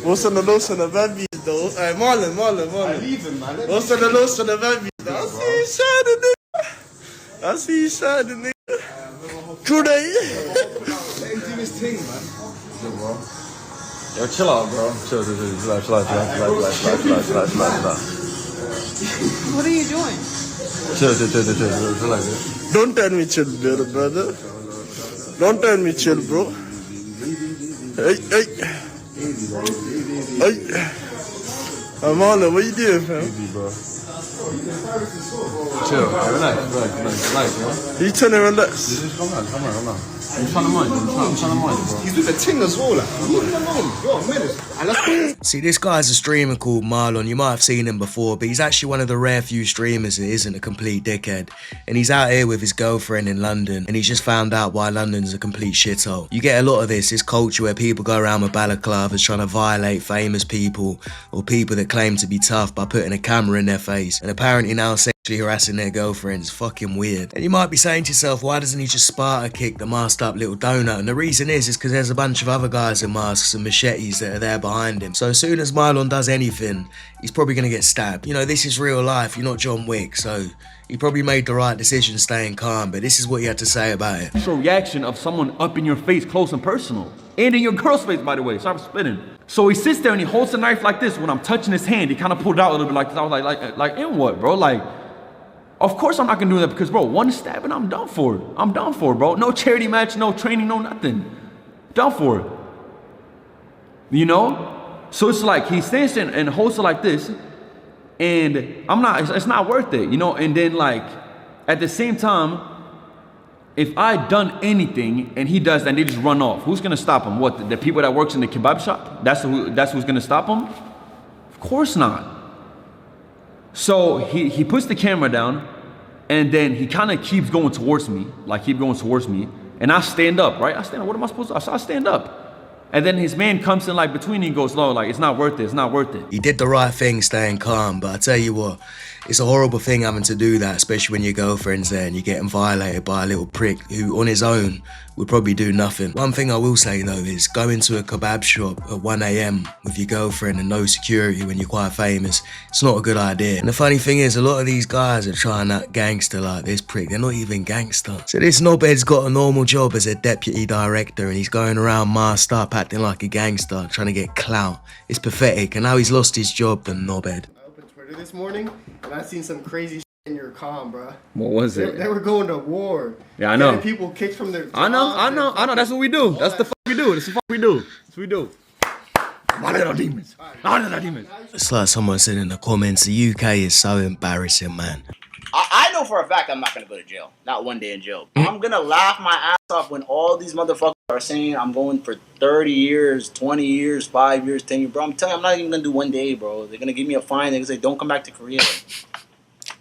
What's on the loss on the babies though? Hey, Marlon. I leave him, man. What's on the loss on the babies though? I see you shining, nigga. I see you shining, nigga. True that. Let him do his thing, man. Yo, bro. Yo, chill out, bro. Chill. What are you doing? Chill. Relax. Don't tell me chill, little brother. Don't tell me chill, bro. Hey. Marlon, what you doing, fam? Easy, bro. Chill. Relax, bro. You trying to relax? Just come on. I'm trying to mind, bro. He's doing the ting as well, like. Leave him alone. Yo, man. See, this guy's a streamer called Marlon. You might have seen him before, but he's actually one of the rare few streamers that isn't a complete dickhead. And he's out here with his girlfriend in London, and he's just found out why London's a complete shithole. You get a lot of this culture where people go around with balaclavas trying to violate famous people or people that claim to be tough by putting a camera in their face, and apparently now sexually harassing their girlfriends. Fucking weird. And you might be saying to yourself, why doesn't he just Sparta kick the masked up little donut? And the reason is because there's a bunch of other guys in masks and machetes that are there behind him. So as soon as Marlon does anything, he's probably going to get stabbed. You know, this is real life. You're not John Wick, so he probably made the right decision staying calm, but this is what he had to say about it. It's a reaction of someone up in your face, close and personal. And in your girl's face, by the way. Sorry for spitting. So he sits there and he holds the knife like this. When I'm touching his hand, he kind of pulled it out a little bit like this. I was like, in what, bro? Like, of course I'm not gonna do that because, bro, one stab and I'm done for it. I'm done for it, bro. No charity match, no training, no nothing. Done for it. You know? So it's like he stands there and holds it like this, and it's not worth it, you know? And then, like, at the same time, if I done anything and he does that and they just run off, who's gonna stop him? What, the people that works in the kebab shop? That's who's gonna stop him? Of course not. So he puts the camera down, and then he kind of keeps going towards me, and I stand up, right? I stand up. What am I supposed to do? I stand up. And then his man comes in like between and goes, "No, like, it's not worth it. He did the right thing staying calm, but I tell you what, it's a horrible thing having to do that, especially when your girlfriend's there and you're getting violated by a little prick who on his own would probably do nothing. One thing I will say though is going to a kebab shop at 1 AM with your girlfriend and no security when you're quite famous, it's not a good idea. And the funny thing is, a lot of these guys are trying that gangster like this prick. They're not even gangster. So this knobhead's got a normal job as a deputy director and he's going around masked up acting like a gangster, trying to get clout. It's pathetic, and now he's lost his job, the knobhead. I opened Twitter this morning and I seen some crazy shit in your comm, bro. What was it? They were going to war. Yeah, I know. Getting people kicked from their jobs. I know. That's what we do. That's the fuck we do. That's the fuck we do. My little demons. It's like someone said in the comments, the UK is so embarrassing, man. I know for a fact I'm not going to go to jail. Not one day in jail. I'm going to laugh my ass off when all these motherfuckers are saying I'm going for 30 years, 20 years, 5 years, 10 years. Bro, I'm telling you, I'm not even going to do 1 day, bro. They're going to give me a fine. They're going to say, don't come back to Korea.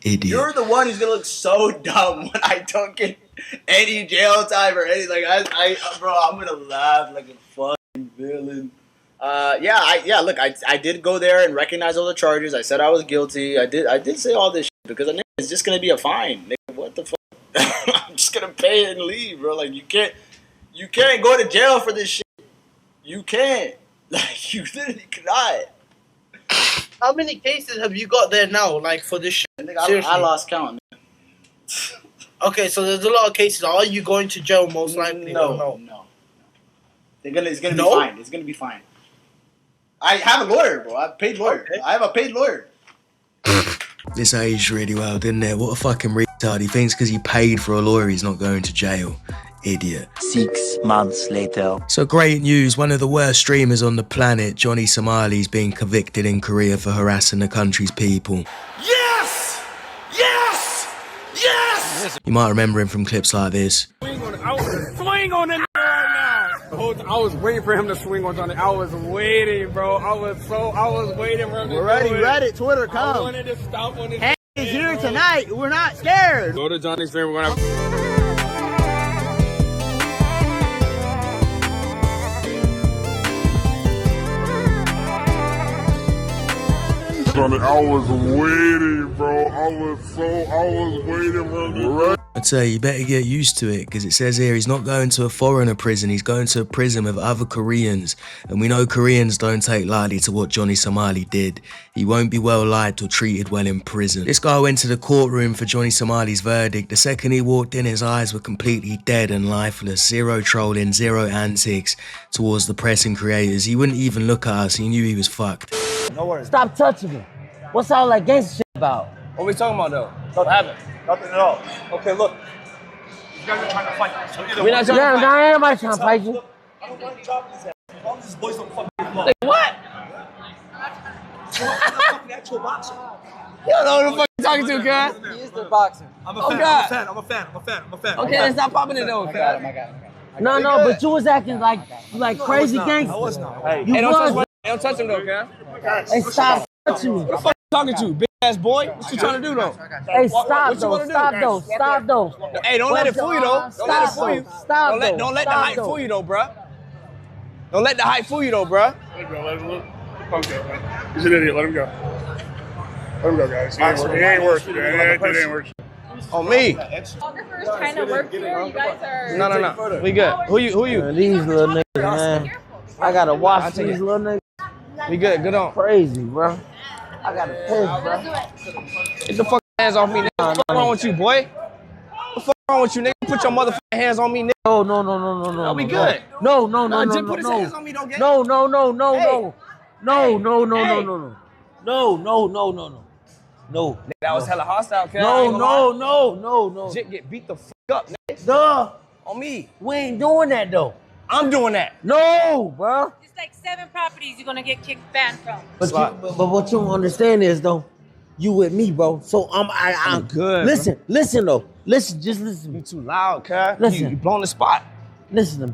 Idiot. You're the one who's going to look so dumb when I don't get any jail time or anything. Like, bro, I'm going to laugh like a fucking villain. Look, I did go there and recognize all the charges. I said I was guilty. I did say all this shit because I knew it's just gonna be a fine. Nigga, what the fuck? I'm just gonna pay it and leave, bro. Like, you can't go to jail for this shit. You can't. Like, you literally cannot. How many cases have you got there now, like, for this shit? I lost count, man. Okay, so there's a lot of cases. Are you going to jail most likely? No. It's gonna be fine. It's gonna be fine. I have a lawyer, bro. I have a paid lawyer. Okay. I have a paid lawyer. This aged really well, didn't it? What a fucking retard. He thinks because he paid for a lawyer he's not going to jail. Idiot. 6 months later. So great news, one of the worst streamers on the planet, Johnny Somali, is being convicted in Korea for harassing the country's people. Yes! Yes! Yes! You might remember him from clips like this. Swing on it right now. I was waiting for him to swing on Johnny. I was waiting, bro. I was waiting for him to We're ready, Reddit, Twitter, come. I wanted to stop on his He's here tonight. We're not scared. Go to Johnny's stream. We're gonna I was waiting, bro. I was waiting for him. I'd say you better get used to it, because it says here he's not going to a foreigner prison, he's going to a prison with other Koreans. And we know Koreans don't take lightly to what Johnny Somali did. He won't be well liked or treated well in prison. This guy went to the courtroom for Johnny Somali's verdict. The second he walked in, his eyes were completely dead and lifeless. Zero trolling, zero antics towards the press and creators. He wouldn't even look at us, he knew he was fucked. No worries. Stop touching me. What's all that gangster shit about? What are we talking about though? What happened? Nothing at all. Okay, look. You guys are trying to fight. So We're not trying to fight. Ain't nobody trying to fight you. I don't want to drop his ass. As long as these boys don't fucking get Like, what? fucking actual boxer. You don't know who the fuck you're talking to, cuz. He is the boxer. I'm a fan. I'm a fan. Okay, let's stop popping it though, cuz. No, but you was acting like crazy gangster. I was not. Hey, don't touch him though, cuz. Hey, stop touching me. What the fuck you talking to, big ass boy? What you trying to do though? Hey, stop though. Hey, don't let it fool you though. Don't let it fool you. Stop. Don't let the hype fool you though, bruh. Don't let the hype fool you though, bruh. Let him go. Let him look. Okay, man. He's an idiot. Let him go. Let him go, guys. He ain't worth it. It ain't worth it. On me. Photographers trying to work here. You guys are. No. We good. Who you? Man, these little niggas, man. I gotta watch these little niggas. We good. Good on. Crazy, bro. I gotta piss, bro. Get the fucking hands off me, nigga. What's wrong with you, boy? What the fuck wrong with you, nigga? Put your motherfucking hands on me, nigga. No. We good. No. Just put his hands on me, don't get it. No. No. That was hella hostile, cuz. No. Jit get beat the fuck up, nigga. Duh. On me. We ain't doing that though. I'm doing that. No, bro. It's like 7 properties you're gonna get kicked banned from. But what you don't understand is though, you with me, bro. So I'm good. Listen though. Just listen. You too loud, cuz. Listen. You blowing the spot. Listen to me.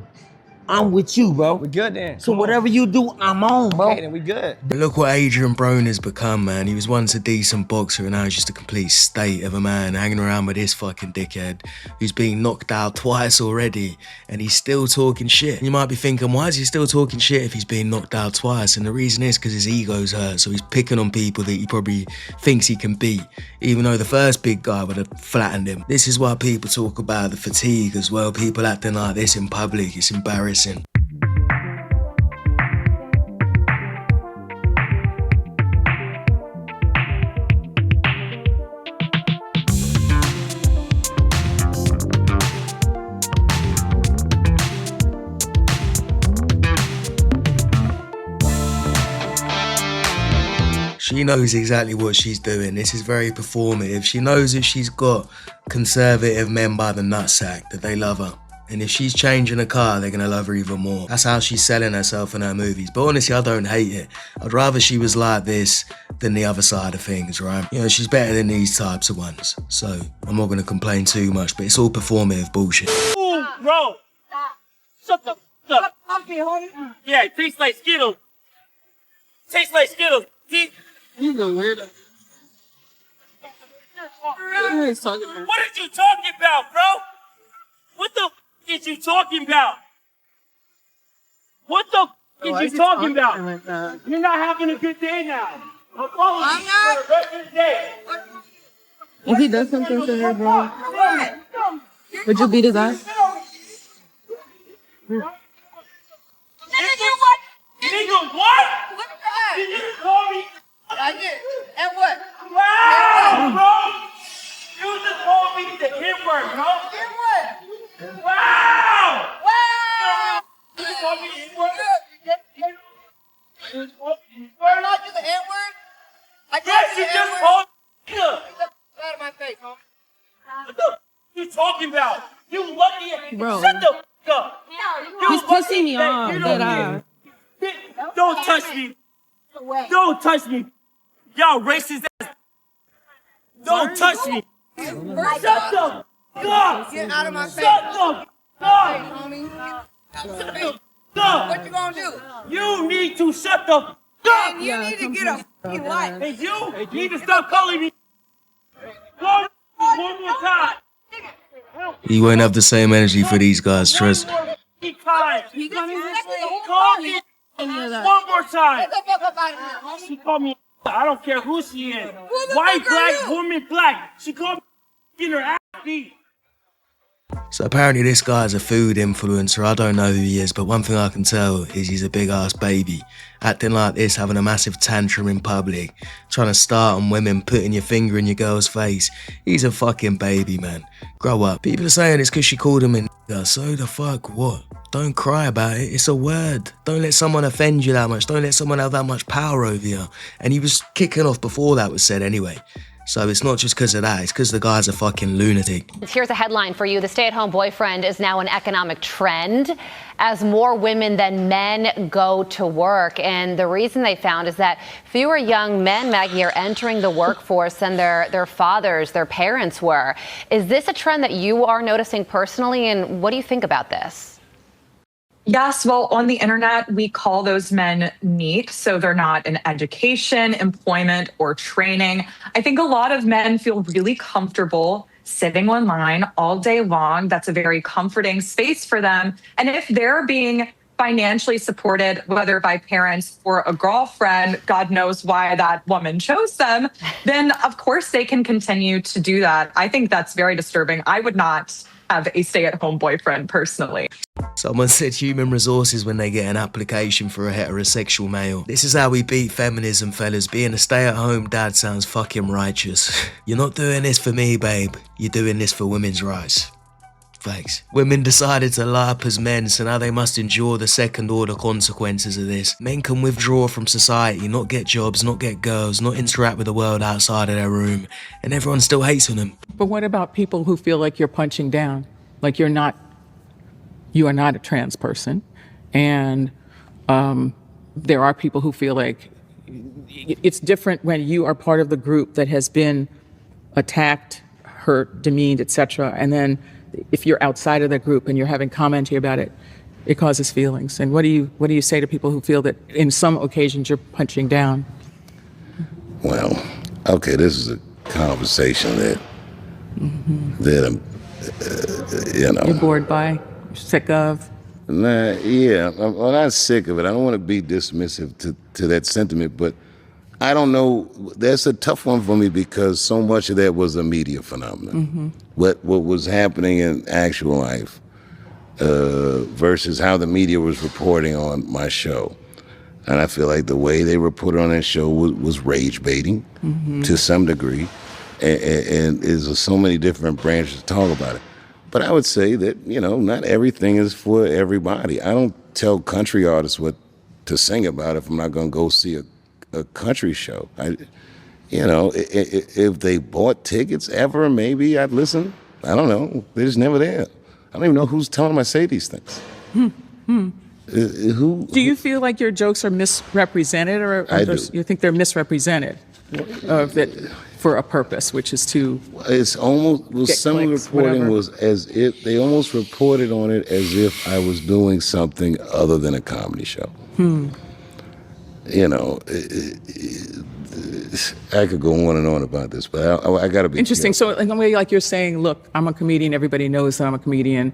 I'm with you, bro. We good then. So whatever you do, I'm on, bro. Okay, then we good. But look what Adrian Broner has become, man. He was once a decent boxer and now he's just a complete state of a man hanging around with this fucking dickhead who's been knocked out twice already and he's still talking shit. You might be thinking, why is he still talking shit if he's been knocked out twice? And the reason is because his ego's hurt, so he's picking on people that he probably thinks he can beat, even though the first big guy would have flattened him. This is why people talk about the fatigue as well. People acting like this in public, it's embarrassing. She knows exactly what she's doing. This is very performative. She knows that she's got conservative men by the nutsack, that they love her. And if she's changing a car, they're gonna love her even more. That's how she's selling herself in her movies. But honestly, I don't hate it. I'd rather she was like this than the other side of things, right? You know, she's better than these types of ones. So I'm not gonna complain too much, but it's all performative bullshit. Ooh, bro. Shut the fuck up. Yeah, it tastes like Skittles. Tastes like Skittles. You know weird. What are you talking about, bro? What the f is you talking about? What the f is you talking about? You're not having a good day now. I'm following you for the rest of the day. If he does something to her, bro, would you beat his ass? Nigga, what? Did you call me? I did. And what? Wow, bro! You just called me the N-word, bro. And what? Wow! Wow! You just called me the N-word? Where not you the N-word? I Yes, you just called me. Out of my face, huh? What the f you talking about? You lucky. Bro. Shut the f up. He's pissing me off. Don't touch me. Don't touch me. Y'all racist ass. Don't touch me. Shut the f up. Get out of my face. Shut the f up. Homie. Shut the f up. What you gonna do? You need to shut the f up. And you need to get a fucking life. Hey, you need to stop calling me. Call me one more time. He won't have the same energy for these guys, trust me. He called me one more time. Get the fuck up out of here, homie. She called me. I don't care who she is. White, black, woman, black. She called me getting her ass beat. So apparently this guy's a food influencer. I don't know who he is, but one thing I can tell is he's a big ass baby. Acting like this, having a massive tantrum in public, trying to start on women, putting your finger in your girl's face. He's a fucking baby, man. Grow up. People are saying it's because she called him a nigga. So the fuck what? Don't cry about it. It's a word. Don't let someone offend you that much. Don't let someone have that much power over you. And he was kicking off before that was said anyway. So it's not just because of that, it's because the guy's a fucking lunatic. Here's a headline for you. The stay-at-home boyfriend is now an economic trend as more women than men go to work. And the reason they found is that fewer young men, Maggie, are entering the workforce than their fathers, their parents were. Is this a trend that you are noticing personally, and what do you think about this? Yes, well, on the internet, we call those men neat, so they're not in education, employment, or training. I think a lot of men feel really comfortable sitting online all day long. That's a very comforting space for them. And if they're being financially supported, whether by parents or a girlfriend, God knows why that woman chose them, then of course they can continue to do that. I think that's very disturbing. I would not have a stay-at-home boyfriend personally. Someone said human resources when they get an application for a heterosexual male. This is how we beat feminism, fellas. Being a stay-at-home dad sounds fucking righteous. You're not doing this for me, babe. You're doing this for women's rights. Thanks. Women decided to lie up as men, so now they must endure the second-order consequences of this. Men can withdraw from society, not get jobs, not get girls, not interact with the world outside of their room, and everyone still hates on them. But what about people who feel like you're punching down? Like you are not a trans person. And there are people who feel like it's different when you are part of the group that has been attacked, hurt, demeaned, etc. And then if you're outside of that group and you're having commentary about it, it causes feelings. And what do you say to people who feel that in some occasions you're punching down? Well, okay, this is a conversation that You're bored by, sick of? Nah, yeah, I'm not sick of it. I don't want to be dismissive to that sentiment, but I don't know. That's a tough one for me because so much of that was a media phenomenon. What was happening in actual life versus how the media was reporting on my show. And I feel like the way they reported on that show was rage baiting to some degree. And there's so many different branches to talk about it. But I would say that, not everything is for everybody. I don't tell country artists what to sing about if I'm not going to go see a country show. If they bought tickets ever, maybe I'd listen. I don't know. They're just never there. I don't even know who's telling them I say these things. Do you feel like your jokes are misrepresented, or you think they're misrepresented for a purpose, which is to? It's almost some reporting was as if they almost reported on it as if I was doing something other than a comedy show. I could go on and on about this, but I got to be interesting. careful. So in a way, like you're saying, look, I'm a comedian. Everybody knows that I'm a comedian.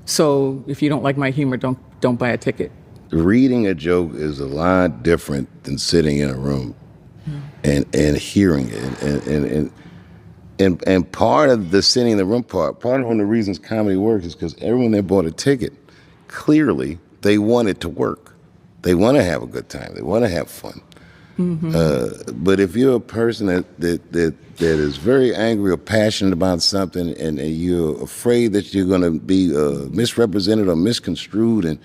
So if you don't like my humor, don't buy a ticket. Reading a joke is a lot different than sitting in a room and hearing it. And part of the sitting in the room part of one of the reasons comedy works is because everyone that bought a ticket, clearly they want it to work. They want to have a good time. They want to have fun. But if you're a person that is very angry or passionate about something and you're afraid that you're going to be misrepresented or misconstrued, and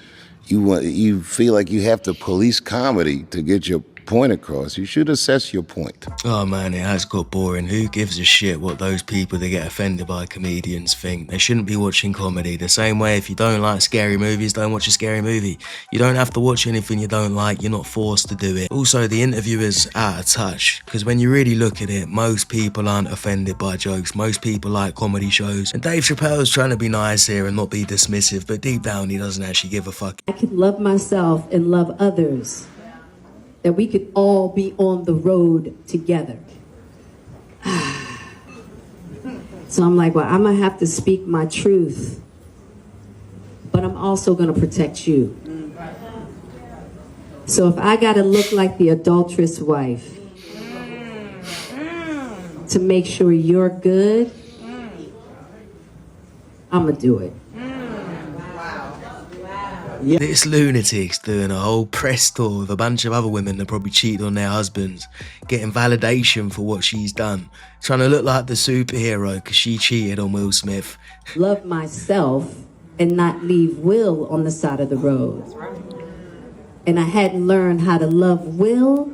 you feel like you have to police comedy to get your point across, you should assess your point. Oh man, it has got boring. Who gives a shit what those people that get offended by comedians think? They shouldn't be watching comedy. The same way if you don't like scary movies, don't watch a scary movie. You don't have to watch anything you don't like. You're not forced to do it. Also, the interviewer's out of touch, because when you really look at it, most people aren't offended by jokes. Most people like comedy shows. And Dave Chappelle's trying to be nice here and not be dismissive, but deep down he doesn't actually give a fuck. I could love myself and love others. That we could all be on the road together. So I'm like, well, I'm gonna have to speak my truth, but I'm also gonna protect you. So if I gotta look like the adulterous wife to make sure you're good, I'ma do it. Yeah. This lunatic's doing a whole press tour with a bunch of other women that probably cheated on their husbands, getting validation for what she's done, trying to look like the superhero because she cheated on Will Smith. Love myself and not leave Will on the side of the road. And I hadn't learned how to love Will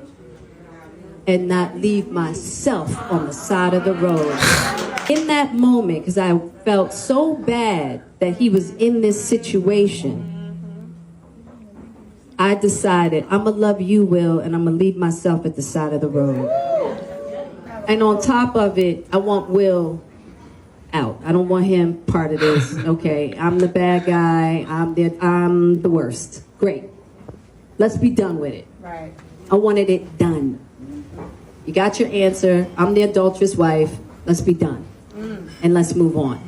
and not leave myself on the side of the road. In that moment, because I felt so bad that he was in this situation, I decided I'm gonna love you, Will, and I'm gonna leave myself at the side of the road. And on top of it, I want Will out. I don't want him part of this. Okay, I'm the bad guy. I'm the worst. Great. Let's be done with it. Right. I wanted it done. You got your answer. I'm the adulterous wife. Let's be done. And let's move on.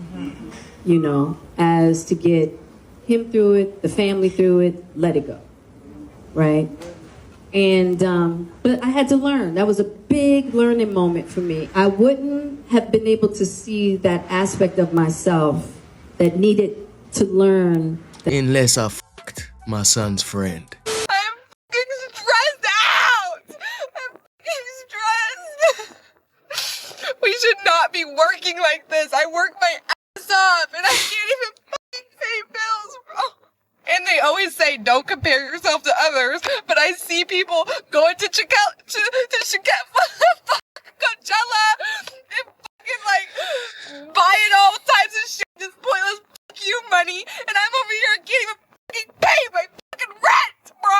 You know, as to get him through it, the family through it, let it go. Right? And, but I had to learn. That was a big learning moment for me. I wouldn't have been able to see that aspect of myself that needed to learn. Unless I fucked my son's friend. I'm fucking stressed out. I'm fucking stressed. We should not be working like this. I work my ass off and I can't even fucking pay bills, bro. And they always say, don't compare yourself to others. But I see people going to Coachella and fucking like buying all types of shit, this pointless fuck you money. And I'm over here and can't even fucking pay my fucking rent, bro.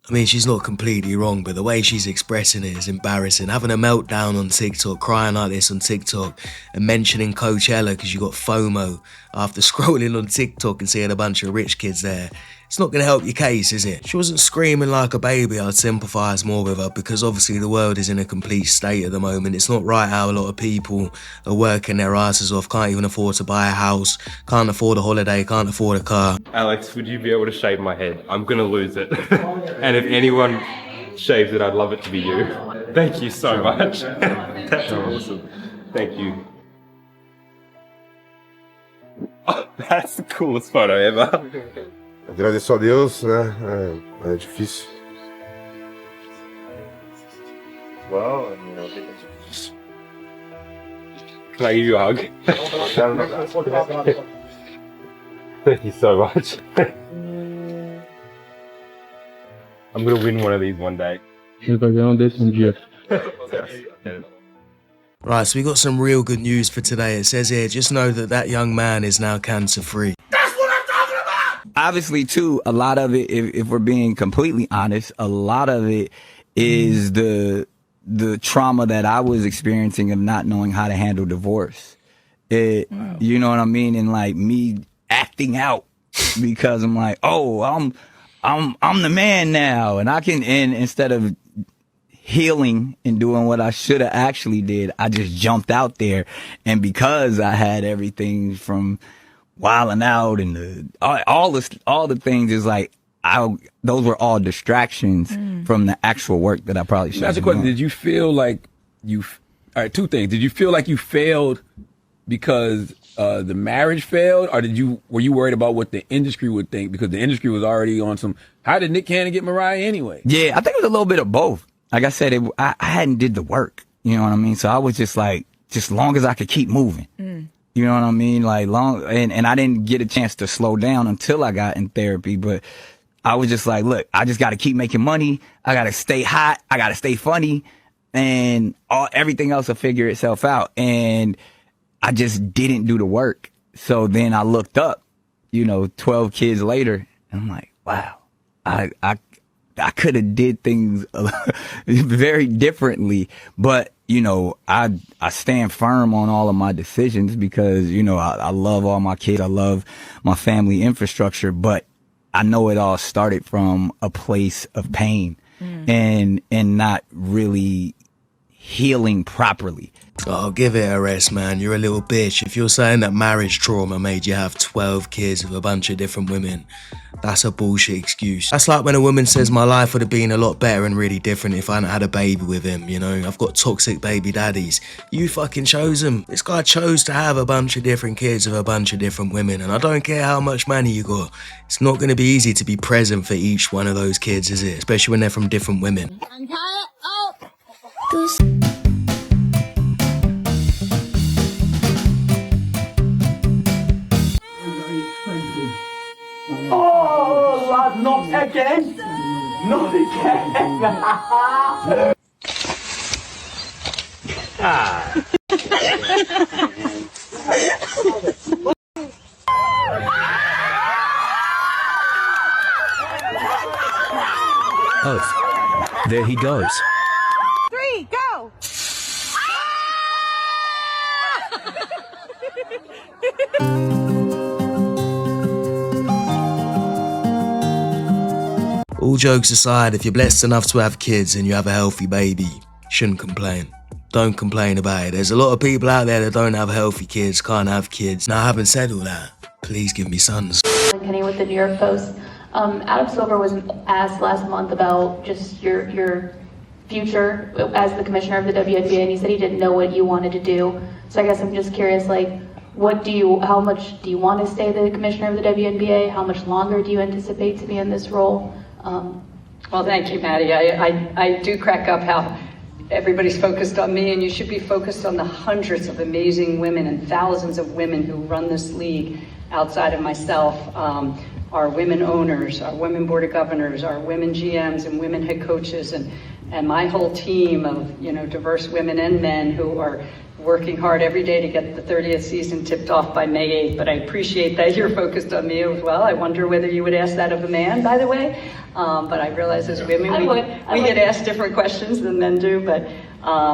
I mean, she's not completely wrong, but the way she's expressing it is embarrassing. Having a meltdown on TikTok, crying like this on TikTok, and mentioning Coachella because you got FOMO after scrolling on TikTok and seeing a bunch of rich kids there. It's not going to help your case, is it? She wasn't screaming like a baby. I'd sympathise more with her because obviously the world is in a complete state at the moment. It's not right how a lot of people are working their asses off, can't even afford to buy a house, can't afford a holiday, can't afford a car. Alex, would you be able to shave my head? I'm gonna lose it. And if anyone shaves it, I'd love it to be you. Thank you so much. That's awesome. Thank you. Oh, that's the coolest photo ever. Agradeço a Deus, né? É difícil. Well, can I give you a hug? Thank you so much. I'm gonna win one of these one day. Right, so we got some real good news for today. It says here, just know that young man is now cancer-free. Obviously, too, a lot of it, if we're being completely honest, a lot of it is the trauma that I was experiencing of not knowing how to handle divorce. You know what I mean? And like me acting out because I'm like, oh, I'm the man now, and I can. And instead of healing and doing what I should have actually did, I just jumped out there, and because I had everything from wilding out and all the things is like those were all distractions from the actual work that I probably should have. That's a question. Did you feel like all right, two things. Did you feel like you failed because the marriage failed, or were you worried about what the industry would think because the industry was already on some, how did Nick Cannon get Mariah anyway? Yeah, I think it was a little bit of both. Like I said, I hadn't did the work, you know what I mean? So I was just like, just long as I could keep moving. You know what I mean? Like and I didn't get a chance to slow down until I got in therapy, but I was just like, look, I just got to keep making money. I got to stay hot. I got to stay funny, and everything else will figure itself out. And I just didn't do the work. So then I looked up, 12 kids later, and I'm like, wow, I could have did things very differently, but I stand firm on all of my decisions because I love all my kids, I love my family infrastructure, but I know it all started from a place of pain and not really healing properly. Oh, give it a rest, man. You're a little bitch. If you're saying that marriage trauma made you have 12 kids with a bunch of different women, That's a bullshit excuse. That's like when a woman says my life would have been a lot better and really different if I hadn't had a baby with him, you know? I've got toxic baby daddies. You fucking chose them. This guy chose to have a bunch of different kids with a bunch of different women, and I don't care how much money you got. It's not gonna be easy to be present for each one of those kids, is it? Especially when they're from different women. Oh, lad, not again! Not again! Oh, there he goes. 3, go! All jokes aside, if you're blessed enough to have kids and you have a healthy baby, you shouldn't complain. Don't complain about it. There's a lot of people out there that don't have healthy kids, can't have kids. Now, having said all that, please give me sons. Kenny with the New York Post. Adam Silver was asked last month about just your future as the commissioner of the WNBA, and he said he didn't know what you wanted to do. So I guess I'm just curious, like, how much do you want to stay the commissioner of the WNBA? How much longer do you anticipate to be in this role? Well, thank you, Maddie. I do crack up how everybody's focused on me, and you should be focused on the hundreds of amazing women and thousands of women who run this league outside of myself. Our women owners, our women board of governors, our women GMs and women head coaches, and my whole team of diverse women and men who are working hard every day to get the 30th season tipped off by May 8th. But I appreciate that you're focused on me as well. I wonder whether you would ask that of a man, by the way. But I realize as women, we get asked different questions than men do. But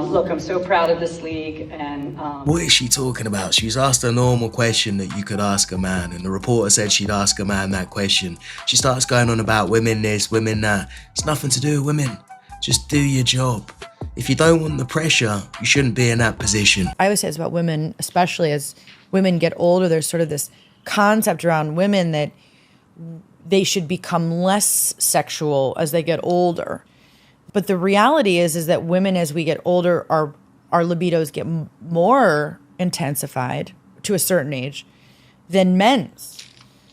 look, I'm so proud of this league. And what is she talking about? She was asked a normal question that you could ask a man, and the reporter said she'd ask a man that question. She starts going on about women this, women that. It's nothing to do with women. Just do your job. If you don't want the pressure, you shouldn't be in that position. I always say it's about women, especially as women get older, there's sort of this concept around women that they should become less sexual as they get older. But the reality is that women, as we get older, our libidos get more intensified to a certain age than men's.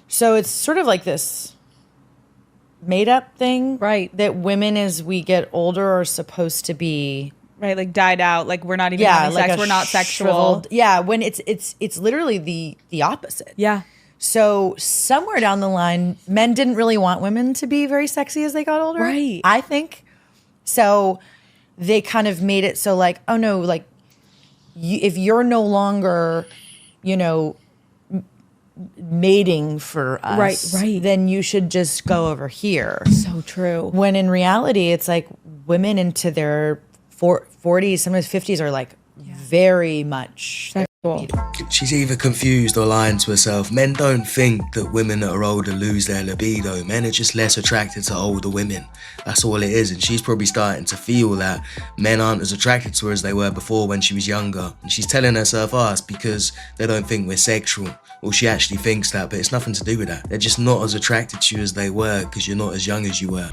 So it's sort of like this made up thing, right? That women, as we get older, are supposed to be like died out, like we're not even having sex, we're not sexual. When it's literally the opposite. Yeah. So somewhere down the line, men didn't really want women to be very sexy as they got older. Right. I think. So they kind of made it so like, oh no, like if you're no longer, mating for us, right, then you should just go over here. So true. When in reality, it's like women into their 40s, sometimes 50s are like very much sexual. She's either confused or lying to herself. Men don't think that women that are older lose their libido. Men are just less attracted to older women. That's all it is. And she's probably starting to feel that men aren't as attracted to her as they were before when she was younger. And she's telling herself, it's because they don't think we're sexual. Or she actually thinks that, but it's nothing to do with that. They're just not as attracted to you as they were because you're not as young as you were.